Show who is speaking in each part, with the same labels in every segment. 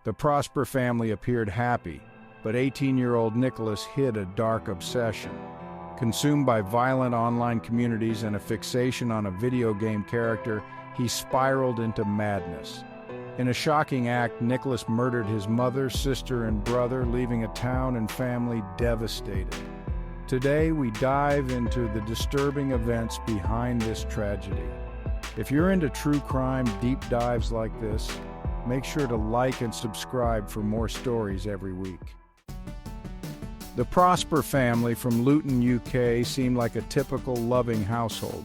Speaker 1: The Prosper family appeared happy, but 18-year-old Nicholas hid a dark obsession. Consumed by violent online communities and a fixation on a video game character, he spiraled into madness. In a shocking act, Nicholas murdered his mother, sister, and brother, leaving a town and family devastated. Today, we dive into the disturbing events behind this tragedy. If you're into true crime deep dives like this, make sure to like and subscribe for more stories every week. The Prosper family from Luton, UK seemed like a typical loving household.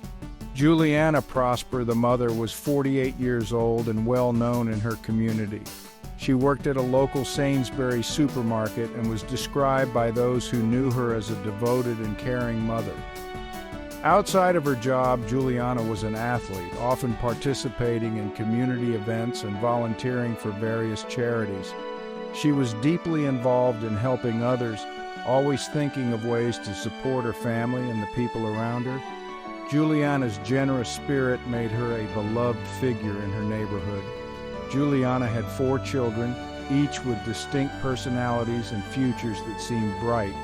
Speaker 1: Juliana Prosper, the mother, was 48 years old and well known in her community. She worked at a local Sainsbury's supermarket and was described by those who knew her as a devoted and caring mother. Outside of her job, Juliana was an athlete, often participating in community events and volunteering for various charities. She was deeply involved in helping others, always thinking of ways to support her family and the people around her. Juliana's generous spirit made her a beloved figure in her neighborhood. Juliana had 4 children, each with distinct personalities and futures that seemed bright.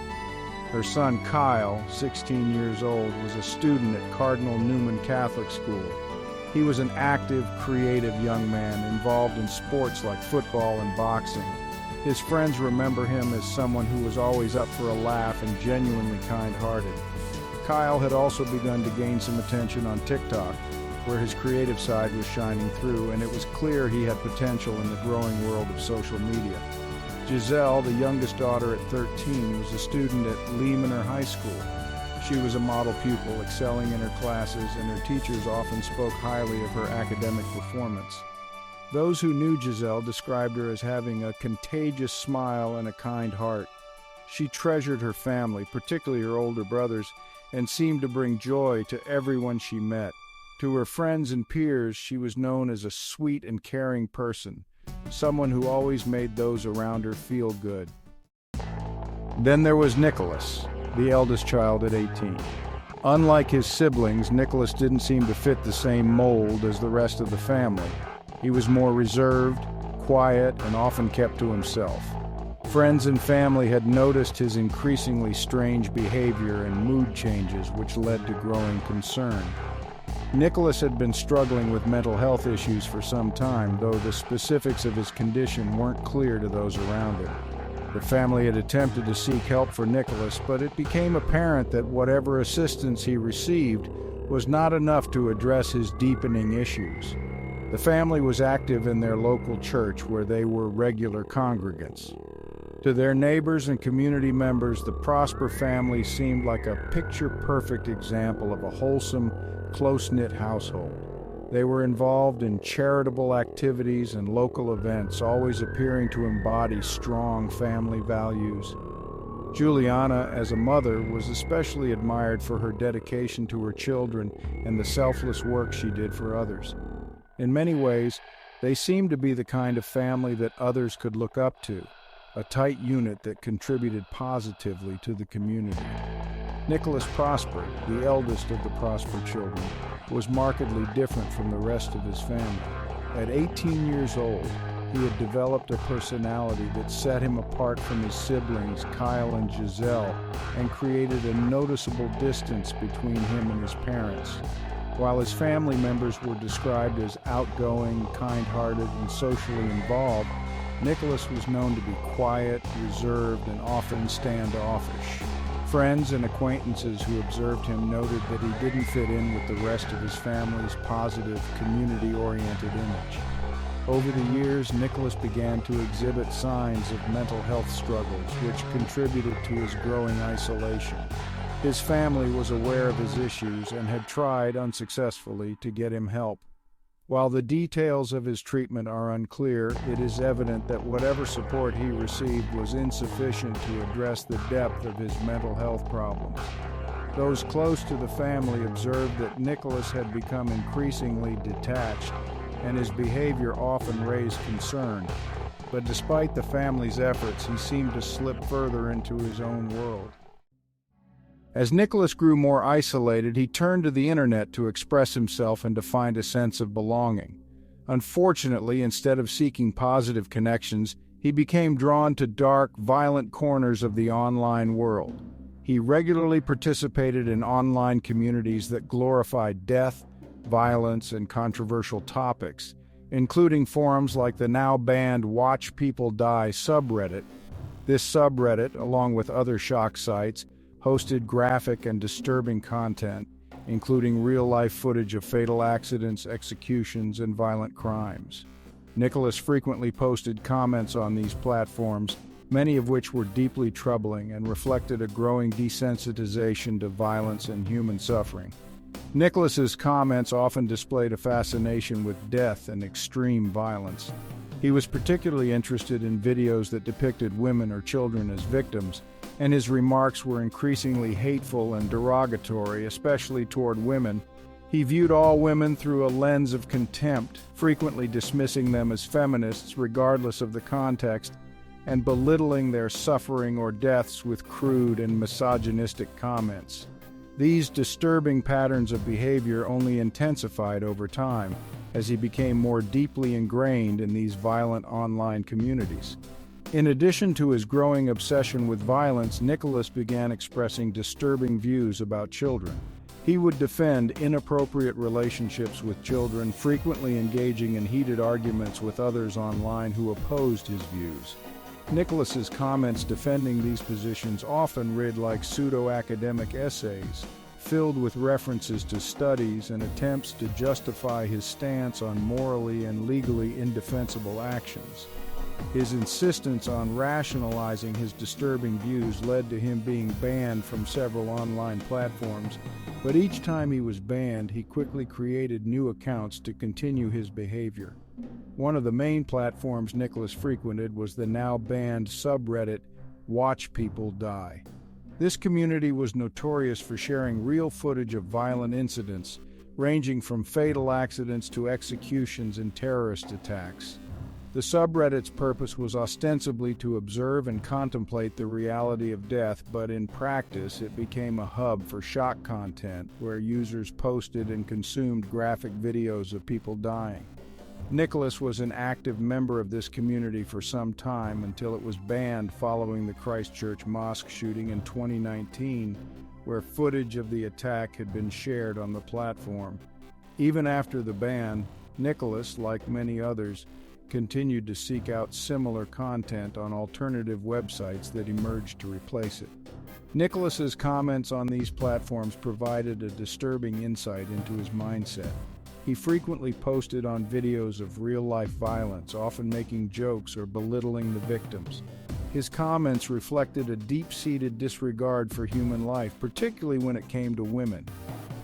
Speaker 1: Her son Kyle, 16 years old, was a student at Cardinal Newman Catholic School. He was an active, creative young man involved in sports like football and boxing. His friends remember him as someone who was always up for a laugh and genuinely kind-hearted. Kyle had also begun to gain some attention on TikTok, where his creative side was shining through, and it was clear he had potential in the growing world of social media. Giselle, the youngest daughter at 13, was a student at Lee Manor High School. She was a model pupil, excelling in her classes, and her teachers often spoke highly of her academic performance. Those who knew Giselle described her as having a contagious smile and a kind heart. She treasured her family, particularly her older brothers, and seemed to bring joy to everyone she met. To her friends and peers, she was known as a sweet and caring person, someone who always made those around her feel good. Then there was Nicholas, the eldest child at 18. Unlike his siblings, Nicholas didn't seem to fit the same mold as the rest of the family. He was more reserved, quiet, and often kept to himself. Friends and family had noticed his increasingly strange behavior and mood changes, which led to growing concern. Nicholas had been struggling with mental health issues for some time, though the specifics of his condition weren't clear to those around him. The family had attempted to seek help for Nicholas, but it became apparent that whatever assistance he received was not enough to address his deepening issues. The family was active in their local church, where they were regular congregants. To their neighbors and community members, the Prosper family seemed like a picture-perfect example of a wholesome, close-knit household. They were involved in charitable activities and local events, always appearing to embody strong family values. Juliana, as a mother, was especially admired for her dedication to her children and the selfless work she did for others. In many ways, they seemed to be the kind of family that others could look up to, a tight unit that contributed positively to the community. Nicholas Prosper, the eldest of the Prosper children, was markedly different from the rest of his family. At 18 years old, he had developed a personality that set him apart from his siblings, Kyle and Giselle, and created a noticeable distance between him and his parents. While his family members were described as outgoing, kind-hearted, and socially involved, Nicholas was known to be quiet, reserved, and often standoffish. Friends and acquaintances who observed him noted that he didn't fit in with the rest of his family's positive, community-oriented image. Over the years, Nicholas began to exhibit signs of mental health struggles, which contributed to his growing isolation. His family was aware of his issues and had tried, unsuccessfully, to get him help. While the details of his treatment are unclear, it is evident that whatever support he received was insufficient to address the depth of his mental health problems. Those close to the family observed that Nicholas had become increasingly detached, and his behavior often raised concern. But despite the family's efforts, he seemed to slip further into his own world. As Nicholas grew more isolated, he turned to the internet to express himself and to find a sense of belonging. Unfortunately, instead of seeking positive connections, he became drawn to dark, violent corners of the online world. He regularly participated in online communities that glorified death, violence, and controversial topics, including forums like the now-banned Watch People Die subreddit. This subreddit, along with other shock sites, hosted graphic and disturbing content, including real-life footage of fatal accidents, executions, and violent crimes. Nicholas frequently posted comments on these platforms, many of which were deeply troubling and reflected a growing desensitization to violence and human suffering. Nicholas's comments often displayed a fascination with death and extreme violence. He was particularly interested in videos that depicted women or children as victims, and his remarks were increasingly hateful and derogatory, especially toward women. He viewed all women through a lens of contempt, frequently dismissing them as feminists regardless of the context, and belittling their suffering or deaths with crude and misogynistic comments. These disturbing patterns of behavior only intensified over time as he became more deeply ingrained in these violent online communities. In addition to his growing obsession with violence, Nicholas began expressing disturbing views about children. He would defend inappropriate relationships with children, frequently engaging in heated arguments with others online who opposed his views. Nicholas's comments defending these positions often read like pseudo-academic essays, filled with references to studies and attempts to justify his stance on morally and legally indefensible actions. His insistence on rationalizing his disturbing views led to him being banned from several online platforms, but each time he was banned, he quickly created new accounts to continue his behavior. One of the main platforms Nicholas frequented was the now-banned subreddit Watch People Die. This community was notorious for sharing real footage of violent incidents, ranging from fatal accidents to executions and terrorist attacks. The subreddit's purpose was ostensibly to observe and contemplate the reality of death, but in practice it became a hub for shock content where users posted and consumed graphic videos of people dying. Nicholas was an active member of this community for some time until it was banned following the Christchurch mosque shooting in 2019, where footage of the attack had been shared on the platform. Even after the ban, Nicholas, like many others, continued to seek out similar content on alternative websites that emerged to replace it. Nicholas's comments on these platforms provided a disturbing insight into his mindset. He frequently posted on videos of real-life violence, often making jokes or belittling the victims. His comments reflected a deep-seated disregard for human life, particularly when it came to women.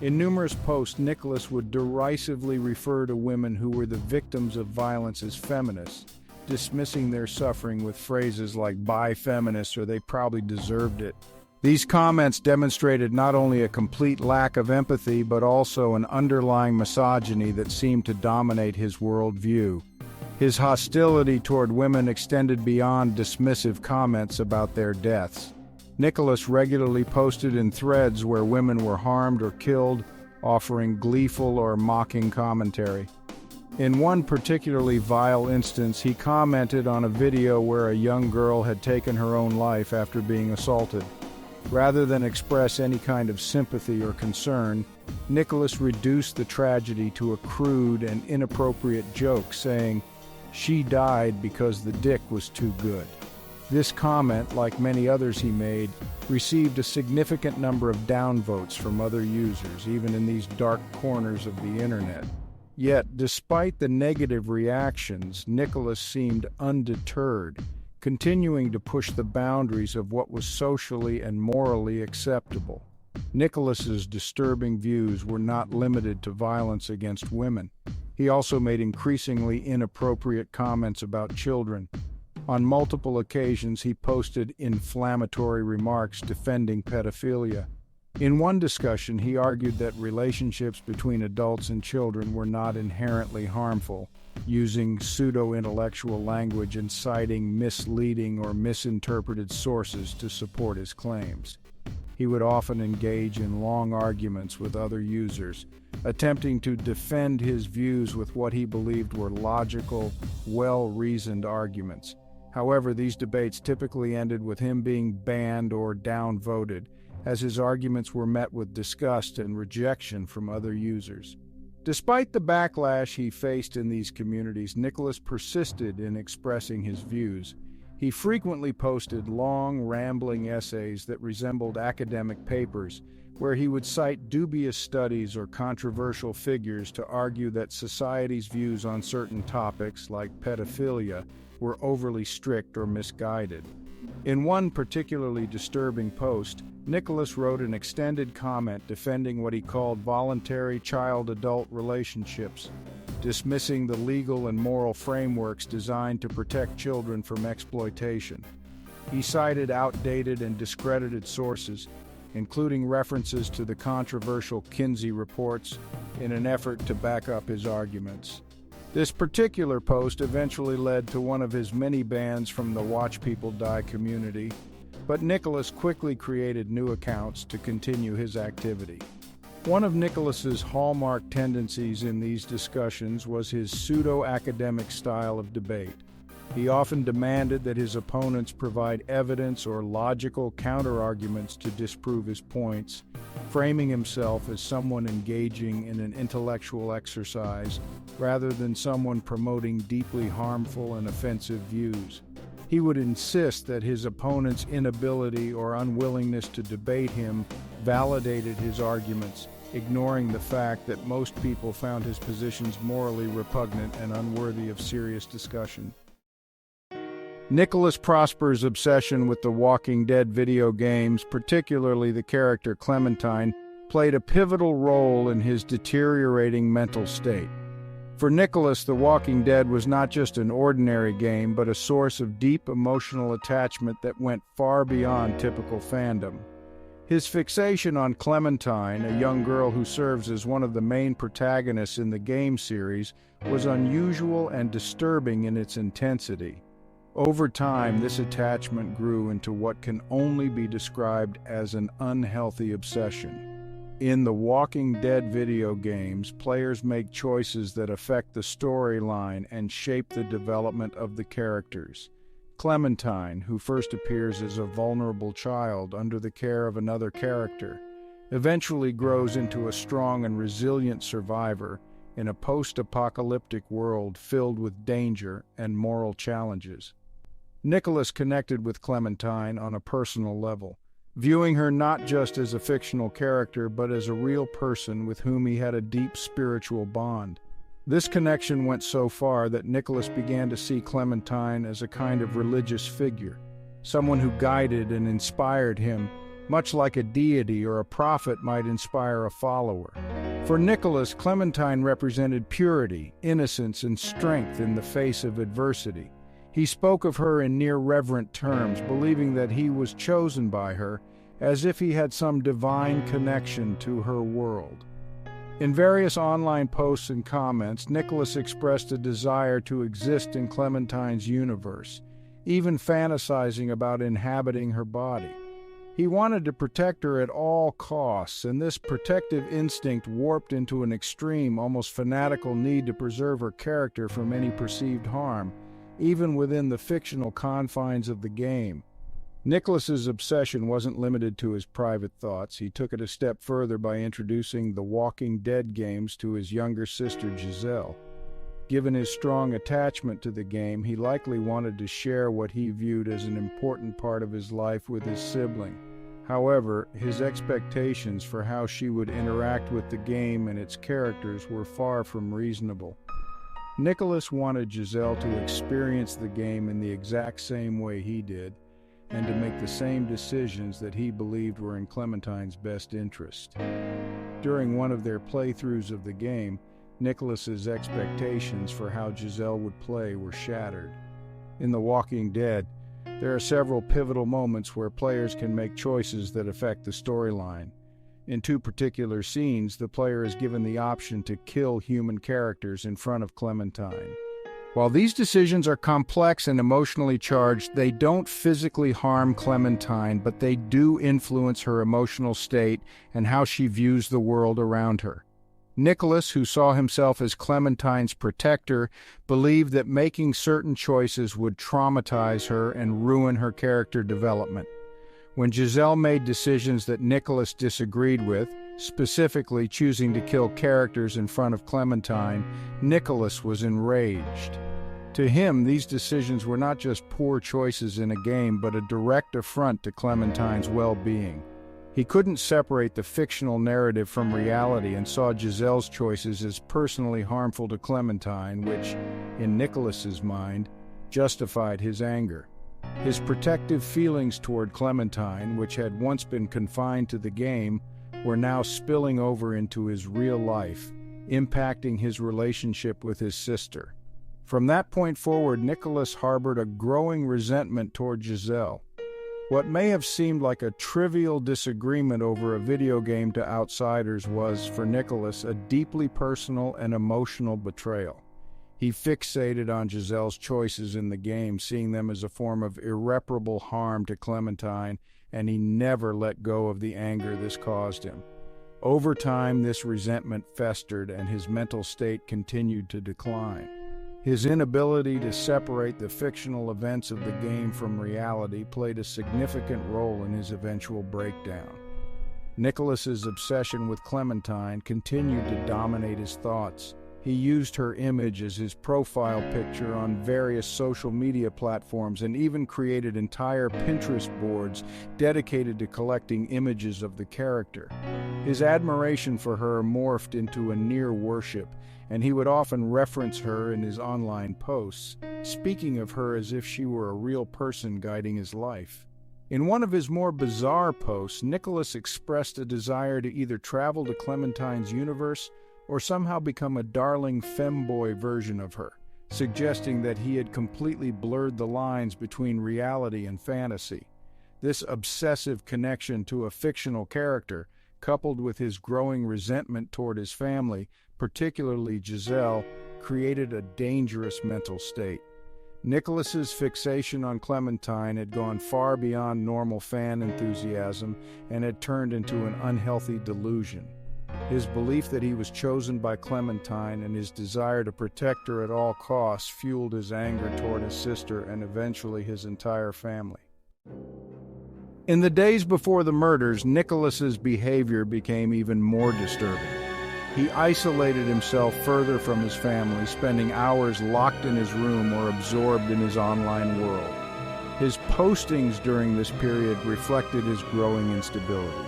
Speaker 1: In numerous posts, Nicholas would derisively refer to women who were the victims of violence as feminists, dismissing their suffering with phrases like "bye feminists" or "they probably deserved it." These comments demonstrated not only a complete lack of empathy, but also an underlying misogyny that seemed to dominate his worldview. His hostility toward women extended beyond dismissive comments about their deaths. Nicholas regularly posted in threads where women were harmed or killed, offering gleeful or mocking commentary. In one particularly vile instance, he commented on a video where a young girl had taken her own life after being assaulted. Rather than express any kind of sympathy or concern, Nicholas reduced the tragedy to a crude and inappropriate joke, saying, "She died because the dick was too good." This comment, like many others he made, received a significant number of downvotes from other users, even in these dark corners of the internet. Yet, despite the negative reactions, Nicholas seemed undeterred, continuing to push the boundaries of what was socially and morally acceptable. Nicholas's disturbing views were not limited to violence against women. He also made increasingly inappropriate comments about children. On multiple occasions, he posted inflammatory remarks defending pedophilia. In one discussion, he argued that relationships between adults and children were not inherently harmful, using pseudo-intellectual language and citing misleading or misinterpreted sources to support his claims. He would often engage in long arguments with other users, attempting to defend his views with what he believed were logical, well-reasoned arguments. However, these debates typically ended with him being banned or downvoted, as his arguments were met with disgust and rejection from other users. Despite the backlash he faced in these communities, Nicholas persisted in expressing his views. He frequently posted long, rambling essays that resembled academic papers, where he would cite dubious studies or controversial figures to argue that society's views on certain topics, like pedophilia, were overly strict or misguided. In one particularly disturbing post, Nicholas wrote an extended comment defending what he called voluntary child-adult relationships, dismissing the legal and moral frameworks designed to protect children from exploitation. He cited outdated and discredited sources, including references to the controversial Kinsey reports, in an effort to back up his arguments. This particular post eventually led to one of his many bans from the Watch People Die community, but Nicholas quickly created new accounts to continue his activity. One of Nicholas's hallmark tendencies in these discussions was his pseudo-academic style of debate. He often demanded that his opponents provide evidence or logical counterarguments to disprove his points, framing himself as someone engaging in an intellectual exercise rather than someone promoting deeply harmful and offensive views. He would insist that his opponent's inability or unwillingness to debate him validated his arguments, ignoring the fact that most people found his positions morally repugnant and unworthy of serious discussion. Nicholas Prosper's obsession with the Walking Dead video games, particularly the character Clementine, played a pivotal role in his deteriorating mental state. For Nicholas, The Walking Dead was not just an ordinary game, but a source of deep emotional attachment that went far beyond typical fandom. His fixation on Clementine, a young girl who serves as one of the main protagonists in the game series, was unusual and disturbing in its intensity. Over time, this attachment grew into what can only be described as an unhealthy obsession. In the Walking Dead video games, players make choices that affect the storyline and shape the development of the characters. Clementine, who first appears as a vulnerable child under the care of another character, eventually grows into a strong and resilient survivor in a post-apocalyptic world filled with danger and moral challenges. Nicholas connected with Clementine on a personal level, viewing her not just as a fictional character but as a real person with whom he had a deep spiritual bond. This connection went so far that Nicholas began to see Clementine as a kind of religious figure, someone who guided and inspired him, much like a deity or a prophet might inspire a follower. For Nicholas, Clementine represented purity, innocence, and strength in the face of adversity. He spoke of her in near-reverent terms, believing that he was chosen by her, as if he had some divine connection to her world. In various online posts and comments, Nicholas expressed a desire to exist in Clementine's universe, even fantasizing about inhabiting her body. He wanted to protect her at all costs, and this protective instinct warped into an extreme, almost fanatical need to preserve her character from any perceived harm, even within the fictional confines of the game. Nicholas's obsession wasn't limited to his private thoughts. He took it a step further by introducing the Walking Dead games to his younger sister Giselle. Given his strong attachment to the game, he likely wanted to share what he viewed as an important part of his life with his sibling. However, his expectations for how she would interact with the game and its characters were far from reasonable. Nicholas wanted Giselle to experience the game in the exact same way he did, and to make the same decisions that he believed were in Clementine's best interest. During one of their playthroughs of the game, Nicholas's expectations for how Giselle would play were shattered. In The Walking Dead, there are several pivotal moments where players can make choices that affect the storyline. In two particular scenes, the player is given the option to kill human characters in front of Clementine. While these decisions are complex and emotionally charged, they don't physically harm Clementine, but they do influence her emotional state and how she views the world around her. Nicholas, who saw himself as Clementine's protector, believed that making certain choices would traumatize her and ruin her character development. When Giselle made decisions that Nicholas disagreed with, specifically choosing to kill characters in front of Clementine, Nicholas was enraged. To him, these decisions were not just poor choices in a game, but a direct affront to Clementine's well-being. He couldn't separate the fictional narrative from reality and saw Giselle's choices as personally harmful to Clementine, which, in Nicholas's mind, justified his anger. His protective feelings toward Clementine, which had once been confined to the game, were now spilling over into his real life, impacting his relationship with his sister. From that point forward, Nicholas harbored a growing resentment toward Giselle. What may have seemed like a trivial disagreement over a video game to outsiders was, for Nicholas, a deeply personal and emotional betrayal. He fixated on Giselle's choices in the game, seeing them as a form of irreparable harm to Clementine, and he never let go of the anger this caused him. Over time, this resentment festered, and his mental state continued to decline. His inability to separate the fictional events of the game from reality played a significant role in his eventual breakdown. Nicholas's obsession with Clementine continued to dominate his thoughts. He used her image as his profile picture on various social media platforms and even created entire Pinterest boards dedicated to collecting images of the character. His admiration for her morphed into a near worship, and he would often reference her in his online posts, speaking of her as if she were a real person guiding his life. In one of his more bizarre posts, Nicholas expressed a desire to either travel to Clementine's universe or somehow become a darling femboy version of her, suggesting that he had completely blurred the lines between reality and fantasy. This obsessive connection to a fictional character, coupled with his growing resentment toward his family, particularly Giselle, created a dangerous mental state. Nicholas's fixation on Clementine had gone far beyond normal fan enthusiasm and had turned into an unhealthy delusion. His belief that he was chosen by Clementine and his desire to protect her at all costs fueled his anger toward his sister and eventually his entire family. In the days before the murders, Nicholas's behavior became even more disturbing. He isolated himself further from his family, spending hours locked in his room or absorbed in his online world. His postings during this period reflected his growing instability.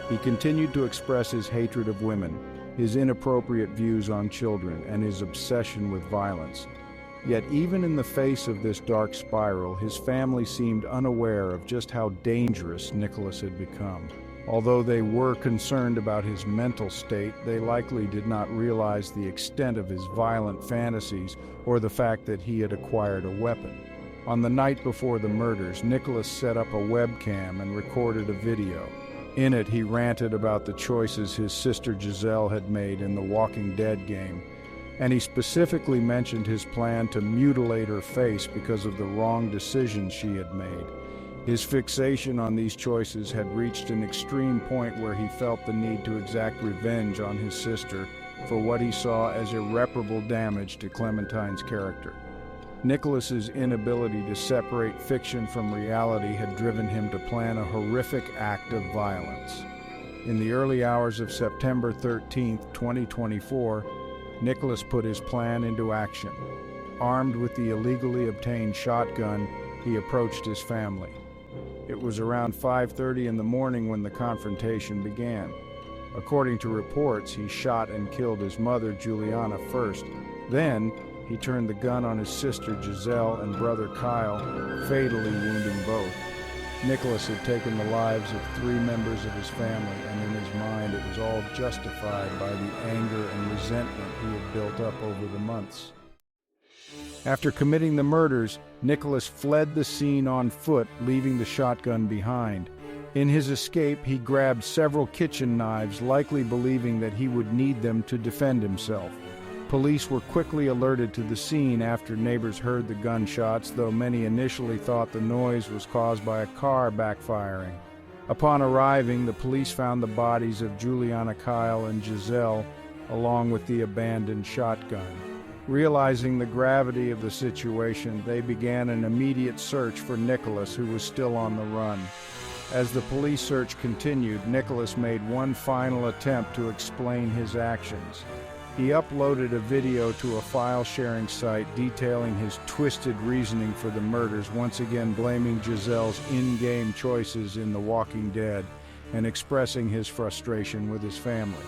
Speaker 1: He continued to express his hatred of women, his inappropriate views on children, and his obsession with violence. Yet even in the face of this dark spiral, his family seemed unaware of just how dangerous Nicholas had become. Although they were concerned about his mental state, they likely did not realize the extent of his violent fantasies or the fact that he had acquired a weapon. On the night before the murders, Nicholas set up a webcam and recorded a video. In it, he ranted about the choices his sister Giselle had made in the Walking Dead game, and he specifically mentioned his plan to mutilate her face because of the wrong decisions she had made. His fixation on these choices had reached an extreme point where he felt the need to exact revenge on his sister for what he saw as irreparable damage to Clementine's character. Nicholas's inability to separate fiction from reality had driven him to plan a horrific act of violence. In the early hours of September 13, 2024, Nicholas put his plan into action. Armed with the illegally obtained shotgun, he approached his family. It was around 5:30 in the morning when the confrontation began. According to reports, he shot and killed his mother, Juliana, first. Then, he turned the gun on his sister, Giselle, and brother, Kyle, fatally wounding both. Nicholas had taken the lives of 3 members of his family, and in his mind it was all justified by the anger and resentment he had built up over the months. After committing the murders, Nicholas fled the scene on foot, leaving the shotgun behind. In his escape, he grabbed several kitchen knives, likely believing that he would need them to defend himself. Police were quickly alerted to the scene after neighbors heard the gunshots, though many initially thought the noise was caused by a car backfiring. Upon arriving, the police found the bodies of Juliana, Kyle, and Giselle, along with the abandoned shotgun. Realizing the gravity of the situation, they began an immediate search for Nicholas, who was still on the run. As the police search continued, Nicholas made one final attempt to explain his actions. He uploaded a video to a file-sharing site detailing his twisted reasoning for the murders, once again blaming Giselle's in-game choices in The Walking Dead and expressing his frustration with his family.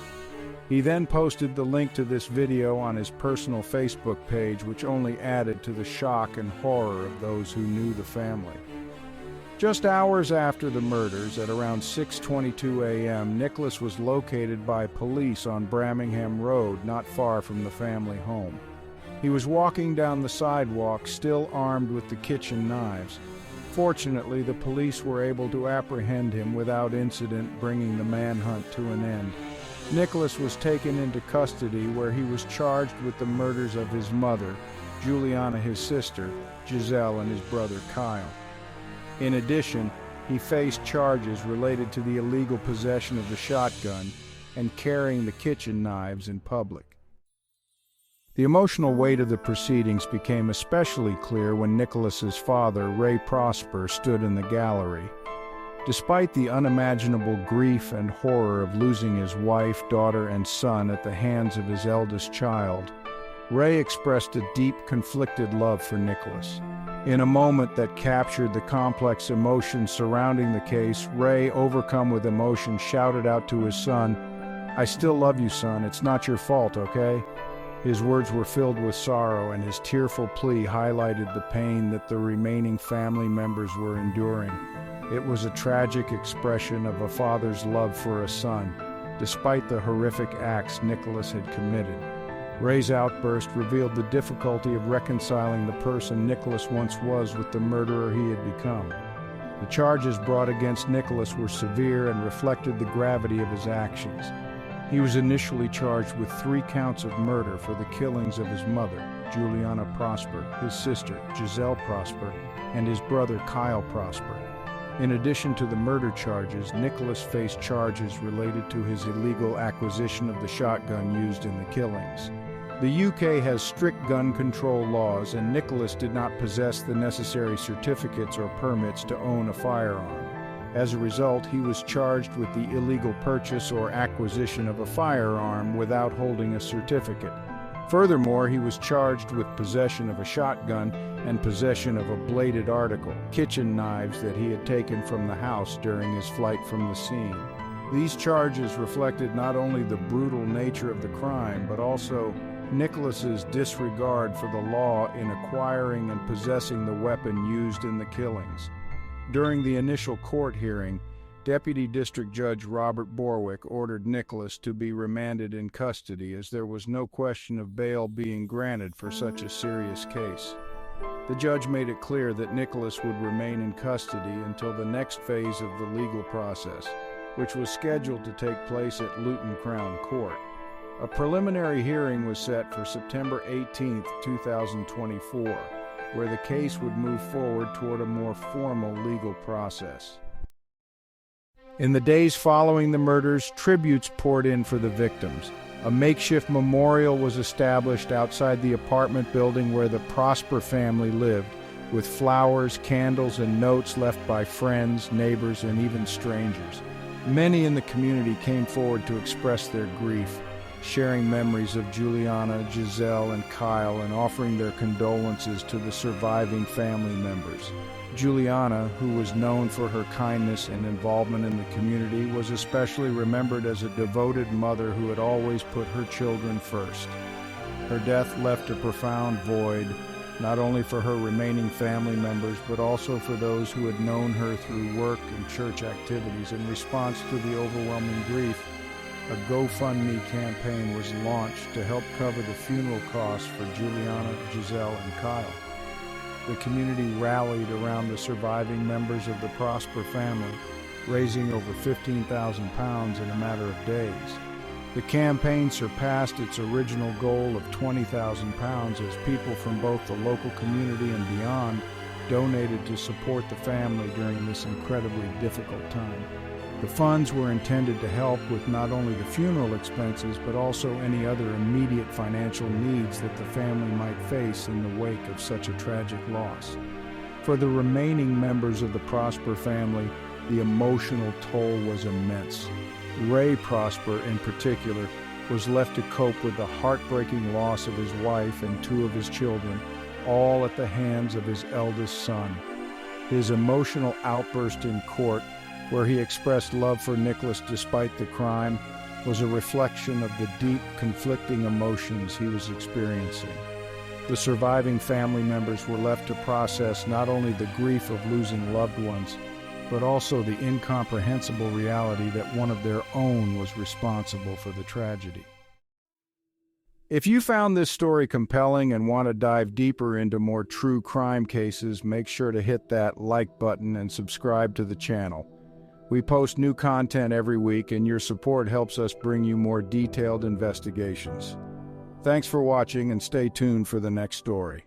Speaker 1: He then posted the link to this video on his personal Facebook page, which only added to the shock and horror of those who knew the family. Just hours after the murders, at around 6:22 a.m., Nicholas was located by police on Birmingham Road, not far from the family home. He was walking down the sidewalk, still armed with the kitchen knives. Fortunately, the police were able to apprehend him without incident, bringing the manhunt to an end. Nicholas was taken into custody, where he was charged with the murders of his mother, Juliana, his sister, Giselle, and his brother Kyle. In addition, he faced charges related to the illegal possession of the shotgun and carrying the kitchen knives in public. The emotional weight of the proceedings became especially clear when Nicholas's father, Ray Prosper, stood in the gallery. Despite the unimaginable grief and horror of losing his wife, daughter, and son at the hands of his eldest child, Ray expressed a deep, conflicted love for Nicholas. In a moment that captured the complex emotions surrounding the case, Ray, overcome with emotion, shouted out to his son, "I still love you, son. It's not your fault, okay?" His words were filled with sorrow, and his tearful plea highlighted the pain that the remaining family members were enduring. It was a tragic expression of a father's love for a son, despite the horrific acts Nicholas had committed. Ray's outburst revealed the difficulty of reconciling the person Nicholas once was with the murderer he had become. The charges brought against Nicholas were severe and reflected the gravity of his actions. He was initially charged with 3 counts of murder for the killings of his mother, Juliana Prosper, his sister, Giselle Prosper, and his brother, Kyle Prosper. In addition to the murder charges, Nicholas faced charges related to his illegal acquisition of the shotgun used in the killings. The UK has strict gun control laws, and Nicholas did not possess the necessary certificates or permits to own a firearm. As a result, he was charged with the illegal purchase or acquisition of a firearm without holding a certificate. Furthermore, he was charged with possession of a shotgun and possession of a bladed article, kitchen knives that he had taken from the house during his flight from the scene. These charges reflected not only the brutal nature of the crime, but also Nicholas's disregard for the law in acquiring and possessing the weapon used in the killings. During the initial court hearing, Deputy District Judge Robert Borwick ordered Nicholas to be remanded in custody, as there was no question of bail being granted for such a serious case. The judge made it clear that Nicholas would remain in custody until the next phase of the legal process, which was scheduled to take place at Luton Crown Court. A preliminary hearing was set for September 18, 2024, where the case would move forward toward a more formal legal process. In the days following the murders, tributes poured in for the victims. A makeshift memorial was established outside the apartment building where the Prosper family lived, with flowers, candles, and notes left by friends, neighbors, and even strangers. Many in the community came forward to express their grief, sharing memories of Juliana, Giselle, and Kyle, and offering their condolences to the surviving family members. Juliana, who was known for her kindness and involvement in the community, was especially remembered as a devoted mother who had always put her children first. Her death left a profound void, not only for her remaining family members, but also for those who had known her through work and church activities. In response to the overwhelming grief, a GoFundMe campaign was launched to help cover the funeral costs for Juliana, Giselle, and Kyle. The community rallied around the surviving members of the Prosper family, raising over £15,000 in a matter of days. The campaign surpassed its original goal of £20,000 as people from both the local community and beyond donated to support the family during this incredibly difficult time. The funds were intended to help with not only the funeral expenses, but also any other immediate financial needs that the family might face in the wake of such a tragic loss. For the remaining members of the Prosper family, the emotional toll was immense. Ray Prosper, in particular, was left to cope with the heartbreaking loss of his wife and two of his children, all at the hands of his eldest son. His emotional outburst in court, where he expressed love for Nicholas despite the crime, was a reflection of the deep, conflicting emotions he was experiencing. The surviving family members were left to process not only the grief of losing loved ones, but also the incomprehensible reality that one of their own was responsible for the tragedy. If you found this story compelling and want to dive deeper into more true crime cases, make sure to hit that like button and subscribe to the channel. We post new content every week, and your support helps us bring you more detailed investigations. Thanks for watching, and stay tuned for the next story.